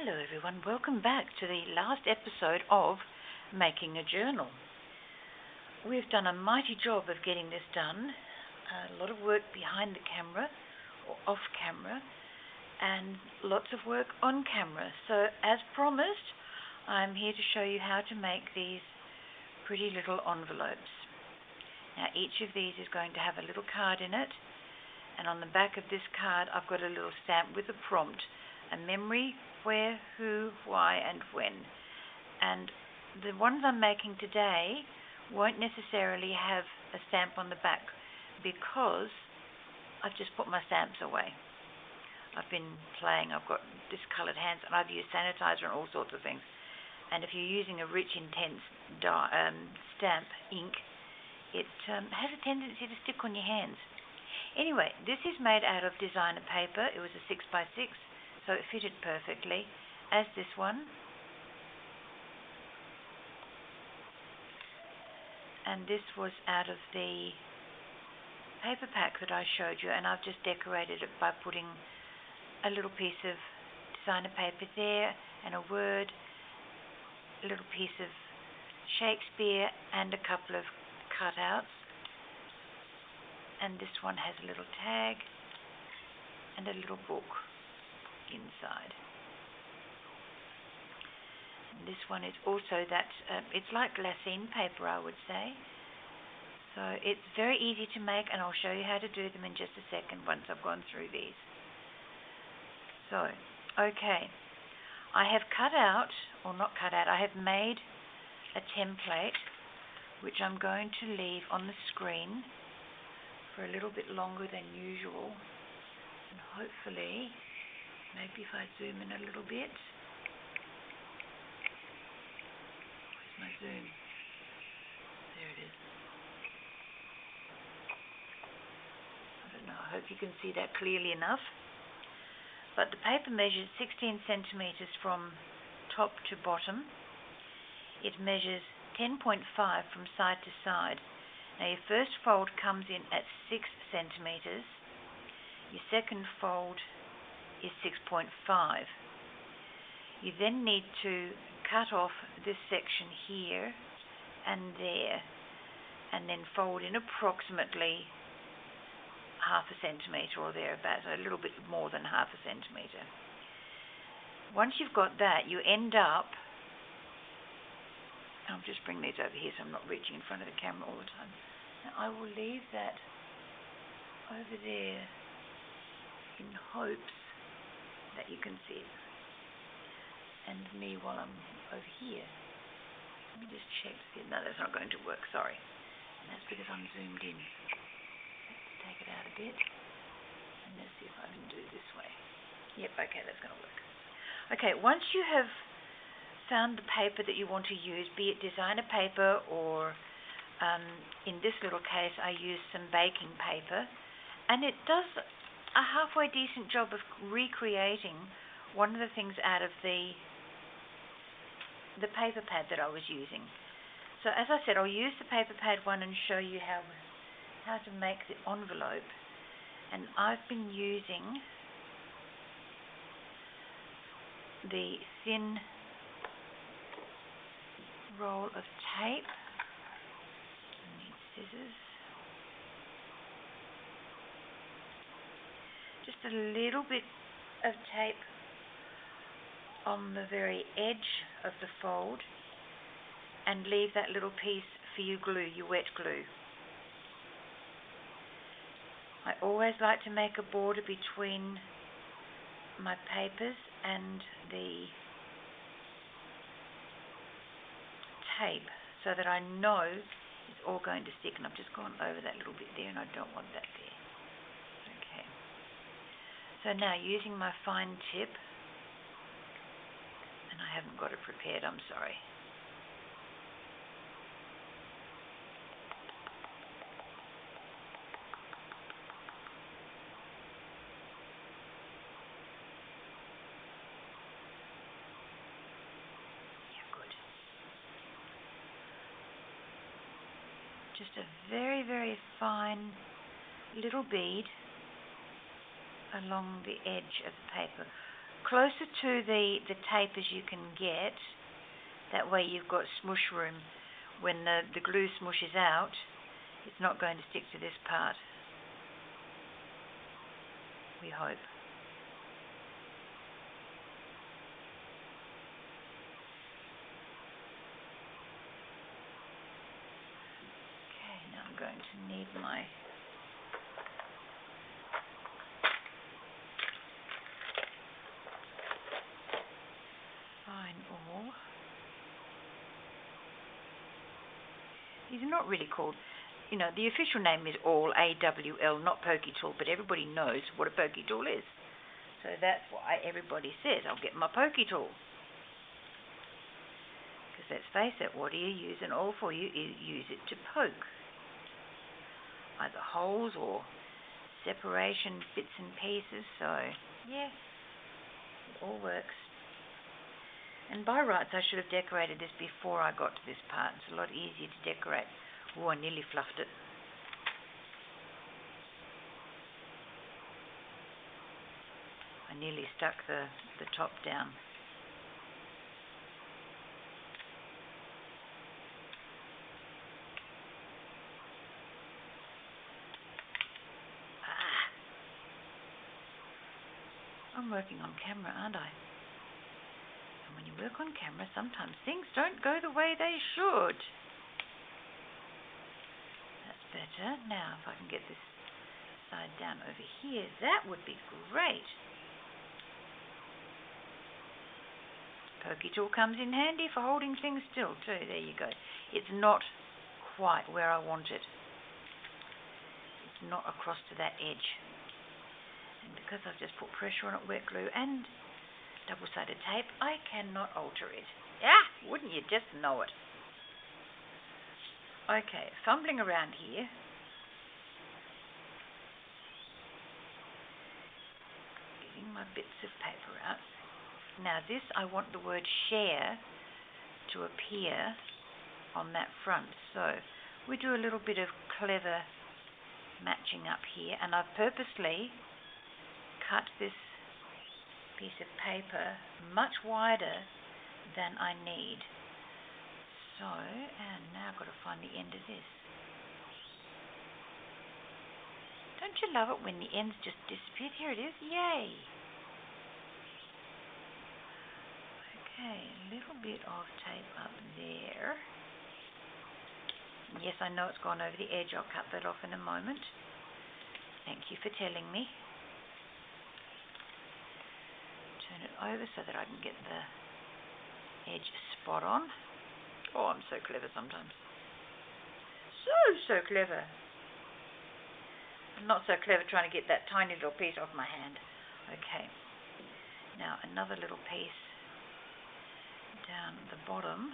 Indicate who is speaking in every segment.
Speaker 1: Hello everyone, welcome back to the last episode of Making a Journal. We've done a mighty job of getting this done, a lot of work behind the camera or off camera and lots of work on camera. So as promised, I'm here to show you how to make these pretty little envelopes. Now each of these is going to have a little card in it, and on the back of this card I've got a little stamp with a prompt, a memory, where, who, why, and when. And the ones I'm making today won't necessarily have a stamp on the back because I've just put my stamps away. I've been playing, I've got discoloured hands, and I've used sanitizer and all sorts of things. And if you're using a rich, intense stamp ink, it has a tendency to stick on your hands. Anyway, this is made out of designer paper. It was a 6x6. So it fitted perfectly, as this one. And this was out of the paper pack that I showed you, and I've just decorated it by putting a little piece of designer paper there, and a word, a little piece of Shakespeare, and a couple of cutouts. And this one has a little tag and a little book inside. And this one is also that it's like glassine paper, I would say. So it's very easy to make, and I'll show you how to do them in just a second once I've gone through these. So, okay, I have cut out, or not cut out, I have made a template which I'm going to leave on the screen for a little bit longer than usual, and hopefully, maybe if I zoom in a little bit. Where's my zoom? There it is. I don't know, I hope you can see that clearly enough. But the paper measures 16 centimeters from top to bottom. It measures 10.5 from side to side. Now your first fold comes in at 6 centimeters. Your second fold is 6.5. You then need to cut off this section here and there, and then fold in approximately half a centimetre or thereabouts, a little bit more than half a centimetre. Once you've got that, you end up, I'll just bring these over here so I'm not reaching in front of the camera all the time. Now I will leave that over there in hopes that you can see it, and me while I'm over here. Let me just check to see. No, that's not going to work, sorry, and that's because I'm zoomed in. Let's take it out a bit, and let's see if I can do it this way. Yep, okay, that's going to work. Okay, once you have found the paper that you want to use, be it designer paper or in this little case I used some baking paper, and it does a halfway decent job of recreating one of the things out of the paper pad that I was using. So as I said, I'll use the paper pad one and show you how to make the envelope. And I've been using the thin roll of tape. I need scissors. Just a little bit of tape on the very edge of the fold, and leave that little piece for your glue, your wet glue. I always like to make a border between my papers and the tape so that I know it's all going to stick, and I've just gone over that little bit there and I don't want that there. Okay. So now using my fine tip, and I haven't got it prepared, I'm sorry. Yeah, good. Just a very, very fine little bead along the edge of the paper, closer to the tape as you can get. That way you've got smush room. When the glue smushes out, it's not going to stick to this part. We hope. Okay, now I'm going to need my fine awl. These are not really called, the official name is awl, A-W-L, not pokey tool, but everybody knows what a pokey tool is. So that's why everybody says, I'll get my pokey tool. Because let's face it, what do you use an awl for? You use it to poke. Either holes or separation bits and pieces. So, yeah, it all works. And by rights, I should have decorated this before I got to this part. It's a lot easier to decorate. Oh, I nearly fluffed it. I nearly stuck the top down. I'm working on camera, aren't I? When you work on camera, sometimes things don't go the way they should. That's better. Now, if I can get this side down over here, that would be great. Pokey tool comes in handy for holding things still too. There you go. It's not quite where I want it. It's not across to that edge. And because I've just put pressure on it, wet glue and double-sided tape, I cannot alter it. Yeah, wouldn't you just know it? Okay, fumbling around here. Getting my bits of paper out. Now this, I want the word share to appear on that front. So we do a little bit of clever matching up here, and I've purposely cut this piece of paper much wider than I need. So, and now I've got to find the end of this. Don't you love it when the ends just disappear? Here it is. Yay! Okay, a little bit of tape up there. Yes, I know it's gone over the edge. I'll cut that off in a moment. Thank you for telling me. Turn it over so that I can get the edge spot on. Oh, I'm so clever sometimes. So clever. I'm not so clever trying to get that tiny little piece off my hand. Okay. Now another little piece down the bottom.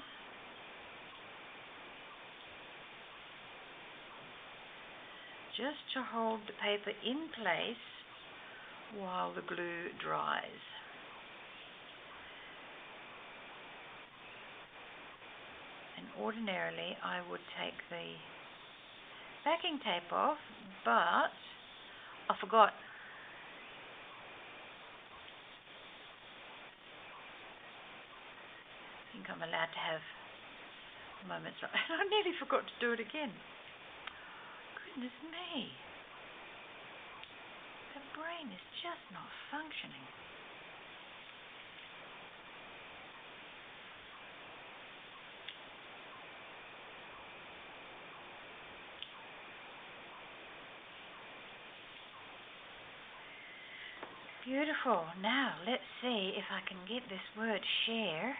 Speaker 1: Just to hold the paper in place while the glue dries. And ordinarily I would take the backing tape off, but I forgot. I think I'm allowed to have moments like I nearly forgot to do it again. Goodness me. The brain is just not functioning. Beautiful. Now let's see if I can get this word share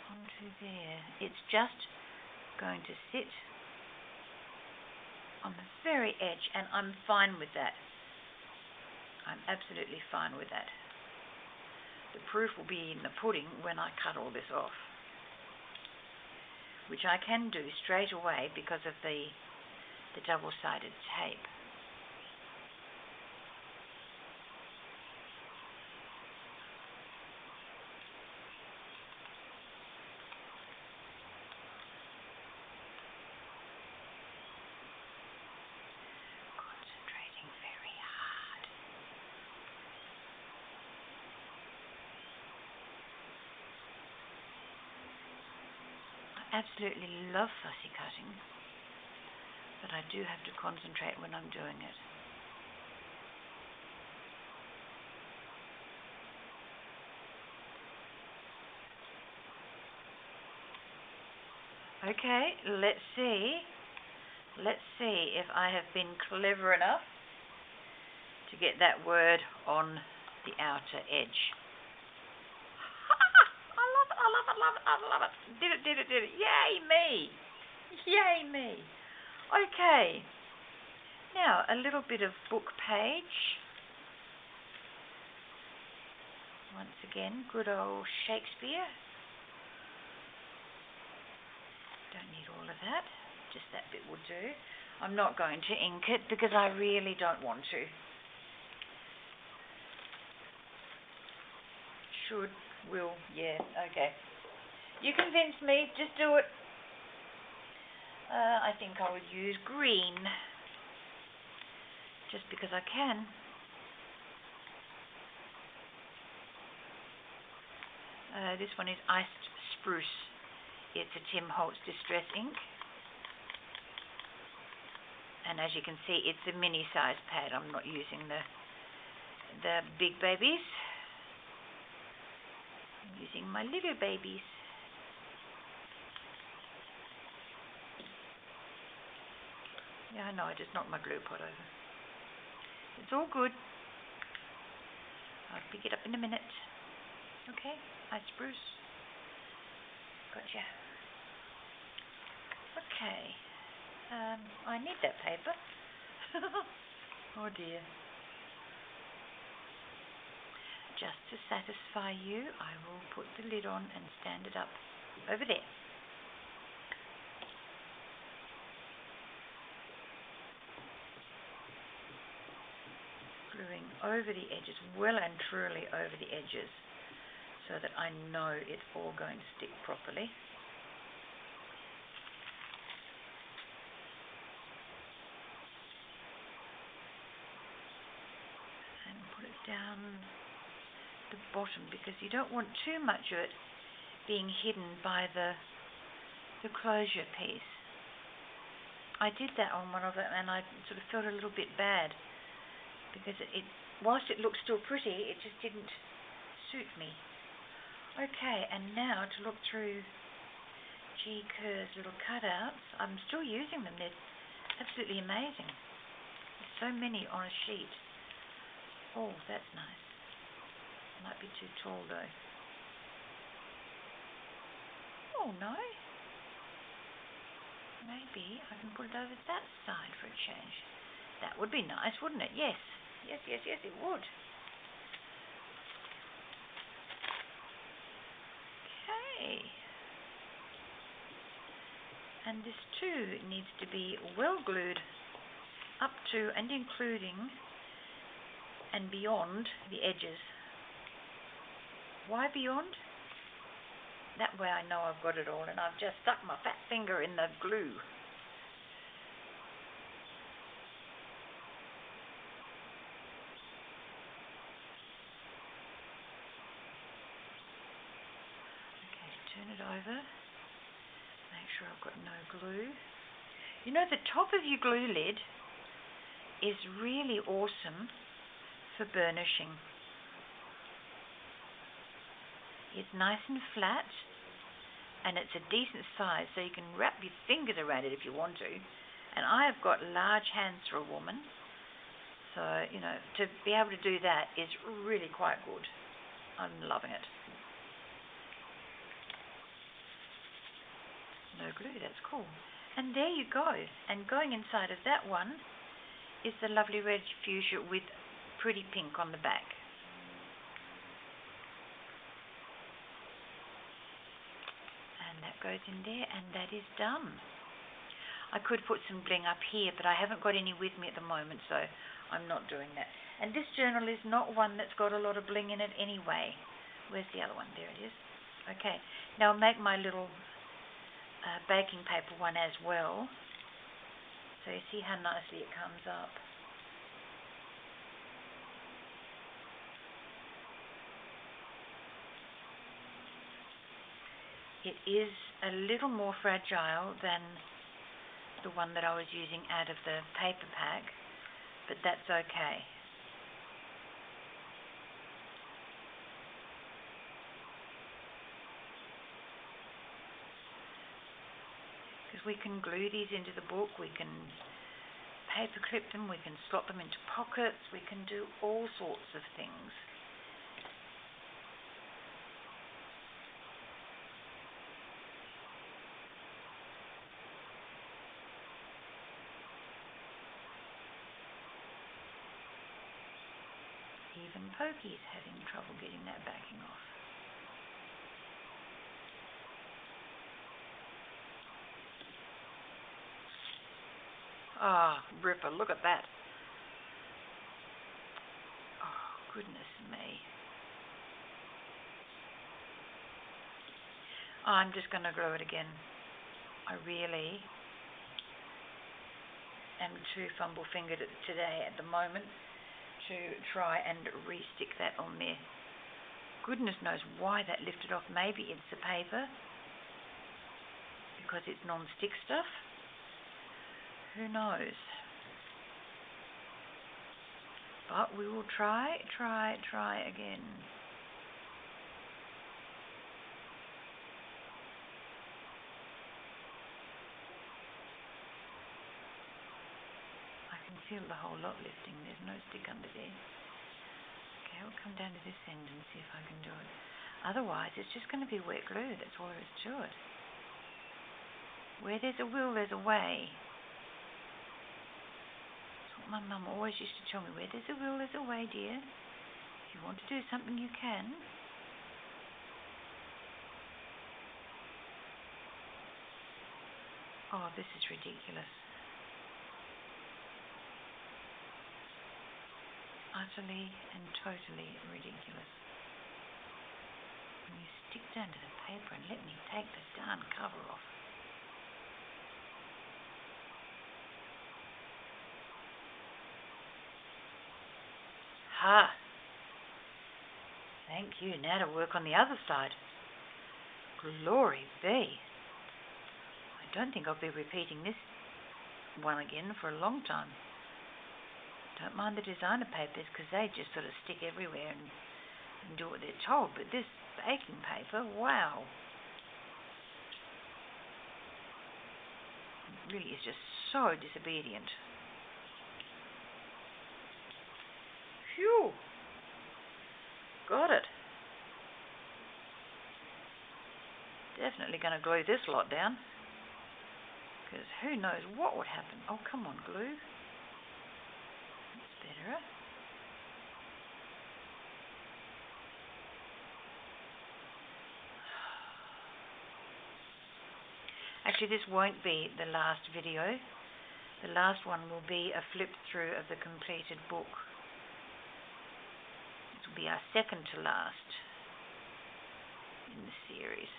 Speaker 1: onto there. It's just going to sit on the very edge, and I'm fine with that. I'm absolutely fine with that. The proof will be in the pudding when I cut all this off, which I can do straight away because of the double-sided tape. Concentrating very hard. absolutely love fussy cutting, but I do have to concentrate when I'm doing it. Okay, let's see if I have been clever enough to get that word on the outer edge. I love it, I love it, love it, I love it. Did it. Yay me. Yay me. Okay. Now, a little bit of book page. Once again, good old Shakespeare. Don't need all of that. Just that bit will do. I'm not going to ink it because I really don't want to. Should, will, yeah, okay. You convinced me, just do it. I think I would use green, just because I can. This one is Iced Spruce. It's a Tim Holtz Distress ink. And as you can see, it's a mini size pad. I'm not using the big babies. I'm using my little babies. Yeah, I know, I just knocked my glue pot over. It's all good. I'll pick it up in a minute. Okay, Ice Spruce. Gotcha. Okay. I need that paper. Oh dear. Just to satisfy you, I will put the lid on and stand it up over there. Gluing over the edges, well and truly over the edges, so that I know it's all going to stick properly. And put it down the bottom, because you don't want too much of it being hidden by the closure piece. I did that on one of them and I sort of felt a little bit bad, because it whilst it looked still pretty, it just didn't suit me. Okay, and now to look through G. Kerr's little cutouts. I'm still using them. They're absolutely amazing. There's so many on a sheet. Oh, that's nice. Might be too tall though. Oh no. Maybe I can put it over that side for a change. That would be nice, wouldn't it? Yes. Yes, it would. Okay. And this too needs to be well glued up to and including and beyond the edges. Why beyond? That way I know I've got it all, and I've just stuck my fat finger in the glue. Okay, turn it over. Make sure I've got no glue. You know, the top of your glue lid is really awesome for burnishing. It's nice and flat, and it's a decent size, so you can wrap your fingers around it if you want to. And I have got large hands for a woman, so, you know, to be able to do that is really quite good. I'm loving it. No glue, that's cool. And there you go. And going inside of that one is the lovely red fuchsia with pretty pink on the back. And that goes in there, and that is done. I could put some bling up here, but I haven't got any with me at the moment, so I'm not doing that. And this journal is not one that's got a lot of bling in it anyway. Where's the other one? There it is. Okay, now I'll make my little baking paper one as well. So you see how nicely it comes up. It is a little more fragile than the one that I was using out of the paper pack, but that's okay. Because we can glue these into the book, we can paper clip them, we can slot them into pockets, we can do all sorts of things. Even Pokey's having trouble getting that backing off. Ah, ripper, look at that. Oh, goodness me. I'm just going to glue it again. I really am too fumble-fingered today at the moment to try and re-stick that on there. Goodness knows why that lifted off. Maybe it's the paper, because it's non-stick stuff. Who knows? But we will try again. I can feel the whole lot lifting. There's no stick under there. Okay, I'll come down to this end and see if I can do it. Otherwise, it's just going to be wet glue. That's all there is to it. Where there's a will, there's a way. My mum always used to tell me, where there's a will, there's a way, dear. If you want to do something, you can. Oh, this is ridiculous. Utterly and totally ridiculous. When you stick down to the paper and let me take the darn cover off. Ha! Thank you. Now to work on the other side. Glory be. I don't think I'll be repeating this one again for a long time. Don't mind the designer papers because they just sort of stick everywhere and do what they're told. But this baking paper, wow. It really is just so disobedient. Phew! Got it. Definitely going to glue this lot down. Because who knows what would happen. Oh, come on, glue. That's better. Actually, this won't be the last video. The last one will be a flip through of the completed book. This will be our second to last in the series.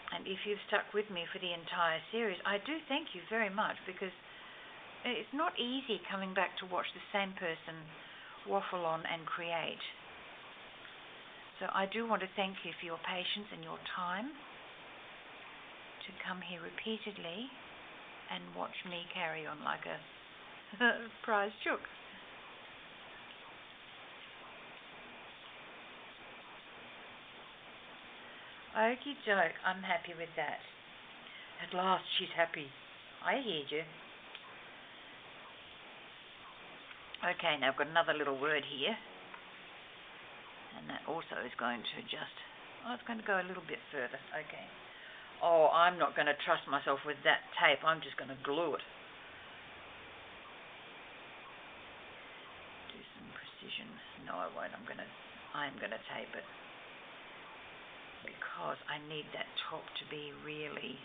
Speaker 1: And if you've stuck with me for the entire series, I do thank you very much, because it's not easy coming back to watch the same person waffle on and create. So I do want to thank you for your patience and your time to come here repeatedly and watch me carry on like a prize chook. Okie doke, I'm happy with that. At last she's happy. I hear you. Okay, now I've got another little word here. And that also is going to just, it's going to go a little bit further. Okay. Oh, I'm not going to trust myself with that tape. I'm just going to glue it. Do some precision. No, I won't. I am going to tape it, because I need that top to be really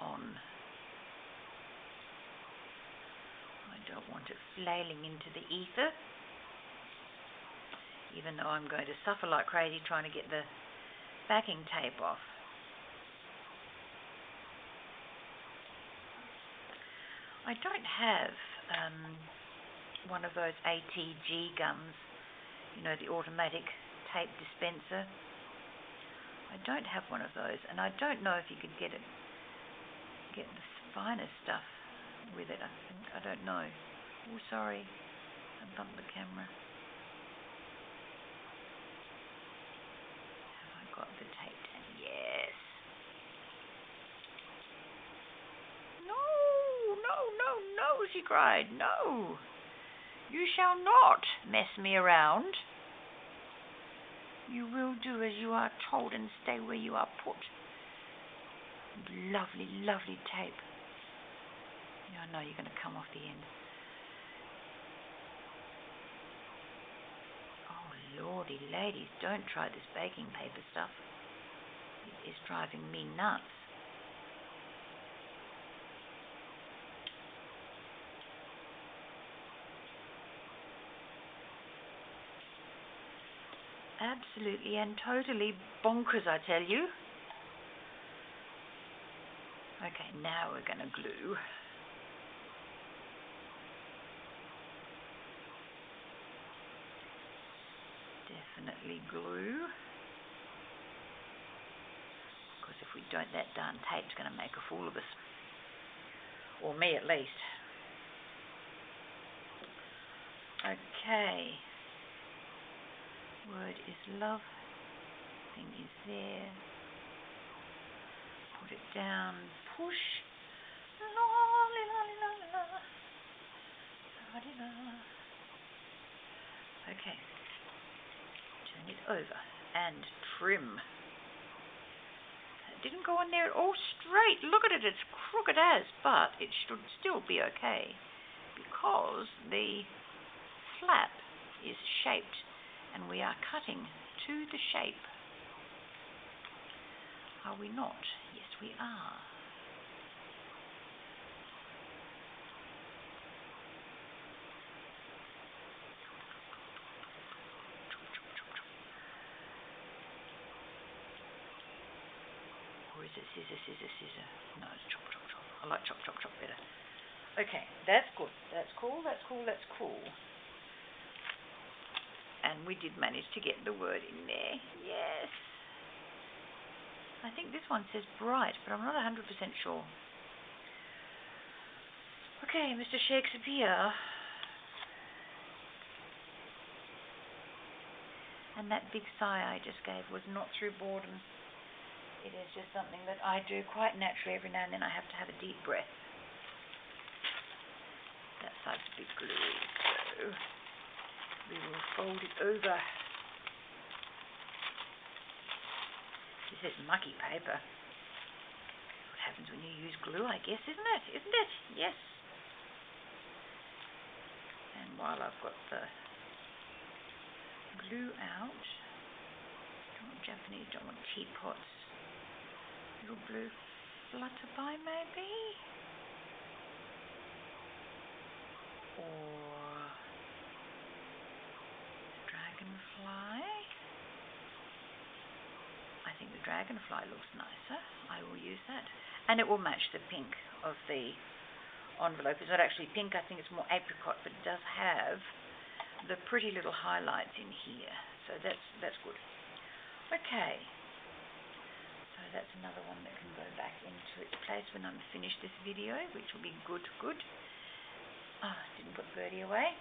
Speaker 1: on. I don't want it flailing into the ether, even though I'm going to suffer like crazy trying to get the backing tape off. I don't have one of those ATG guns, you know, the automatic tape dispenser. I don't have one of those, and I don't know if you could get the finest stuff with it. I don't know. Oh, sorry, I bumped the camera. Have I got the tape down? Yes. No, no, no, no, she cried. No, you shall not mess me around. You will do as you are told and stay where you are put. Lovely, lovely tape. Yeah, I know you're going to come off the end. Oh, lordy ladies, don't try this baking paper stuff. It is driving me nuts. Absolutely and totally bonkers, I tell you. Okay, now we're going to glue. Definitely glue. Because if we don't, that darn tape's going to make a fool of us. Or me, at least. Okay. Word is love. Thing is there. Put it down. Push. Okay. Turn it over and trim. It didn't go on there at all straight. Look at it. It's crooked as, but it should still be okay because the flap is shaped. And we are cutting to the shape. Are we not? Yes, we are. Or is it scissor, scissor, scissor? No, it's chop, chop, chop. I like chop, chop, chop better. Okay, that's good. That's cool, that's cool, that's cool. And we did manage to get the word in there. Yes. I think this one says bright, but I'm not 100% sure. Okay, Mr. Shakespeare. And that big sigh I just gave was not through boredom. It is just something that I do quite naturally. Every now and then I have to have a deep breath. That side's a bit gluey, so we will fold it over. This is mucky paper. What happens when you use glue, I guess, isn't it? Isn't it? Yes. And while I've got the glue out, don't want Japanese, don't want teapots. Little blue flutter by maybe? Or dragonfly. I think the dragonfly looks nicer. I will use that. And it will match the pink of the envelope. It's not actually pink, I think it's more apricot, but it does have the pretty little highlights in here. So that's good. Okay. So that's another one that can go back into its place when I'm finished this video, which will be good. Ah, didn't put Birdie away.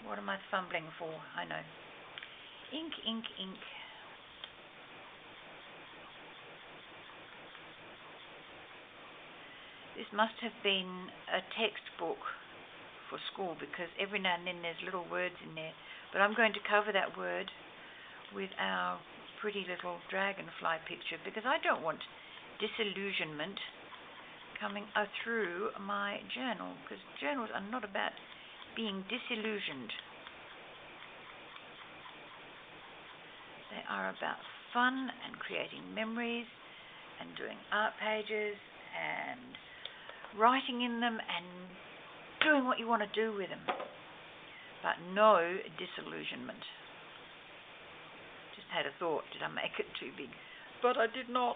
Speaker 1: What am I fumbling for? I know. Ink, ink, ink. This must have been a textbook for school because every now and then there's little words in there. But I'm going to cover that word with our pretty little dragonfly picture because I don't want disillusionment coming through my journal, because journals are not about being disillusioned. They are about fun and creating memories and doing art pages and writing in them and doing what you want to do with them, but no disillusionment. Just had a thought, did I make it too big? But I did not.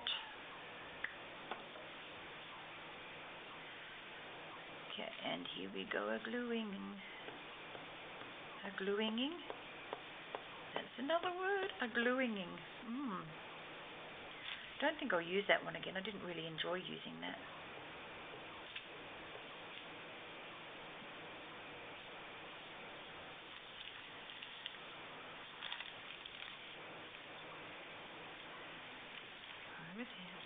Speaker 1: Okay, and here we go, a gluing. That's another word, a gluinging. Don't think I'll use that one again. I didn't really enjoy using that. Over there.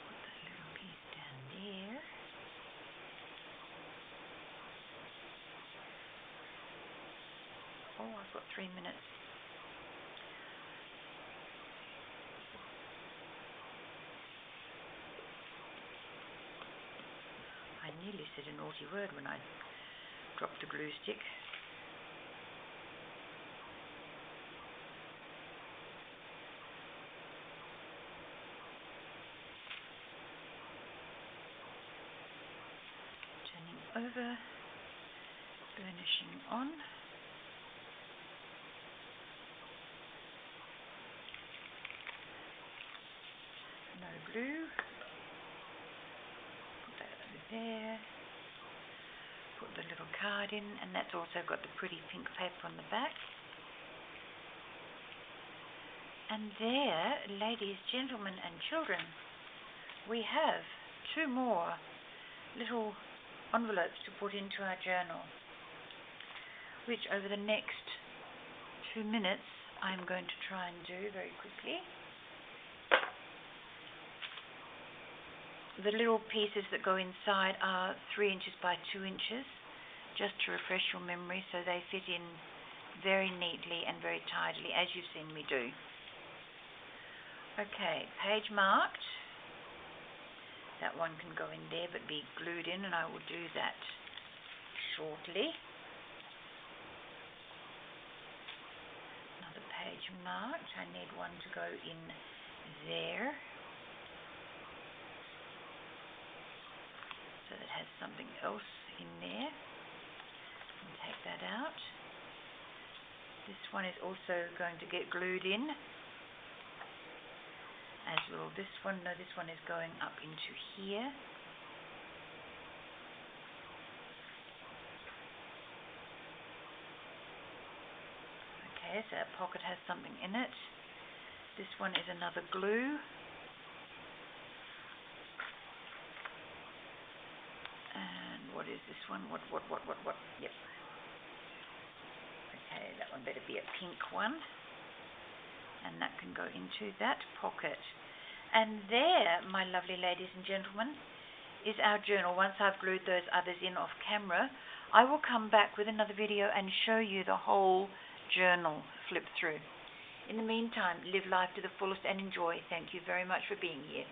Speaker 1: Put that little piece down there. Oh, I've got 3 minutes. I nearly said a naughty word when I dropped the glue stick. Turning over, burnishing on. No glue. Put that over there. Put the little card in, and that's also got the pretty pink paper on the back. And there, ladies, gentlemen and children, we have 2 more little envelopes to put into our journal, which over the next 2 minutes I'm going to try and do very quickly. The little pieces that go inside are 3 inches by 2 inches, just to refresh your memory, so they fit in very neatly and very tidily, as you've seen me do. Okay, page marked. That one can go in there but be glued in, and I will do that shortly. Another page marked. I need one to go in there, so that has something else in there. And take that out. This one is also going to get glued in, as will this one. No, this one is going up into here. Okay, so that pocket has something in it. This one is another glue. What is this one? What? Yep. Okay, that one better be a pink one. And that can go into that pocket. And there, my lovely ladies and gentlemen, is our journal. Once I've glued those others in off camera, I will come back with another video and show you the whole journal flip through. In the meantime, live life to the fullest and enjoy. Thank you very much for being here.